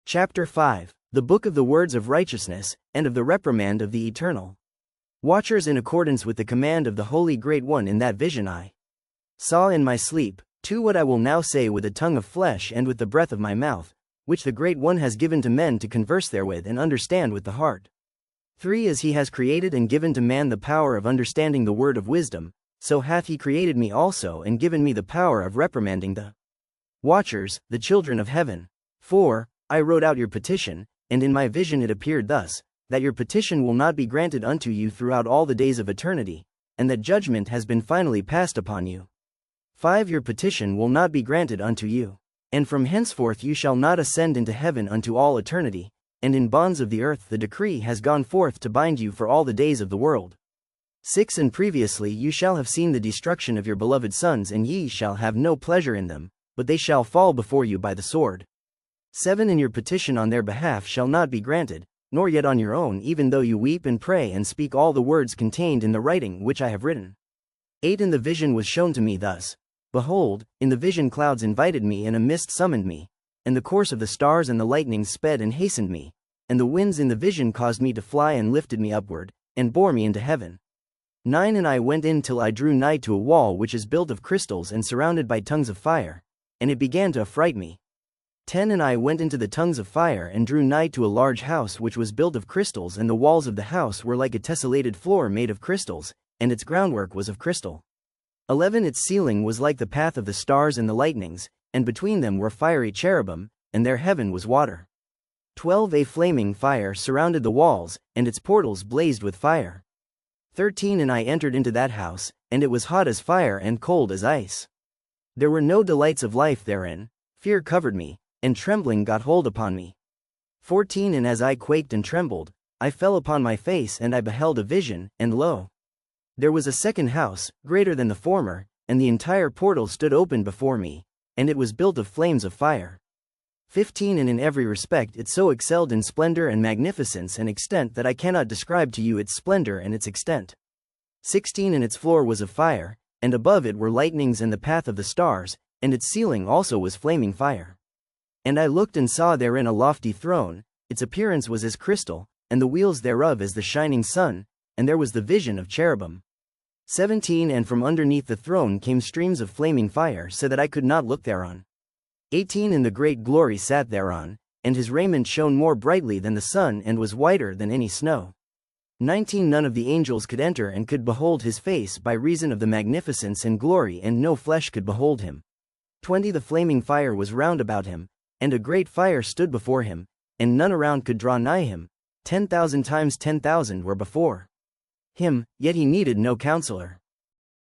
Chapter 5. The Book of the Words of Righteousness, and of the Reprimand of the Eternal. Watchers in accordance with the command of the Holy Great One. In that vision I saw in my sleep, to what I will now say with a tongue of flesh and with the breath of my mouth, which the Great One has given to men to converse therewith and understand with the heart. 3. As he has created and given to man the power of understanding the word of wisdom, so hath he created me also and given me the power of reprimanding the watchers, the children of heaven. 4. I wrote out your petition, and in my vision it appeared thus, that your petition will not be granted unto you throughout all the days of eternity, and that judgment has been finally passed upon you. 5. Your petition will not be granted unto you. And from henceforth you shall not ascend into heaven unto all eternity, and in bonds of the earth the decree has gone forth to bind you for all the days of the world. 6. And previously you shall have seen the destruction of your beloved sons, and ye shall have no pleasure in them, but they shall fall before you by the sword. 7. And your petition on their behalf shall not be granted, nor yet on your own, even though you weep and pray and speak all the words contained in the writing which I have written. 8. And the vision was shown to me thus. Behold, in the vision clouds invited me, and a mist summoned me, and the course of the stars and the lightnings sped and hastened me, and the winds in the vision caused me to fly and lifted me upward, and bore me into heaven. 9. And I went in till I drew nigh to a wall which is built of crystals and surrounded by tongues of fire, and it began to affright me. 10. And I went into the tongues of fire and drew nigh to a large house which was built of crystals, and the walls of the house were like a tessellated floor made of crystals, and its groundwork was of crystal. 11. Its ceiling was like the path of the stars and the lightnings, and between them were fiery cherubim, and their heaven was water. 12. A flaming fire surrounded the walls, and its portals blazed with fire. 13. And I entered into that house, and it was hot as fire and cold as ice. There were no delights of life therein. Fear covered me, and trembling got hold upon me. 14. And as I quaked and trembled, I fell upon my face, and I beheld a vision, and lo, there was a second house, greater than the former, and the entire portal stood open before me, and it was built of flames of fire. 15. And in every respect it so excelled in splendor and magnificence and extent that I cannot describe to you its splendor and its extent. 16. And its floor was of fire, and above it were lightnings and the path of the stars, and its ceiling also was flaming fire. And I looked and saw therein a lofty throne, its appearance was as crystal, and the wheels thereof as the shining sun, and there was the vision of cherubim. 17. And from underneath the throne came streams of flaming fire, so that I could not look thereon. 18. And the great glory sat thereon, and his raiment shone more brightly than the sun and was whiter than any snow. 19. None of the angels could enter and could behold his face by reason of the magnificence and glory, and no flesh could behold him. 20. The flaming fire was round about him, and a great fire stood before him, and none around could draw nigh him. 10,000 times 10,000 were before him, yet he needed no counselor.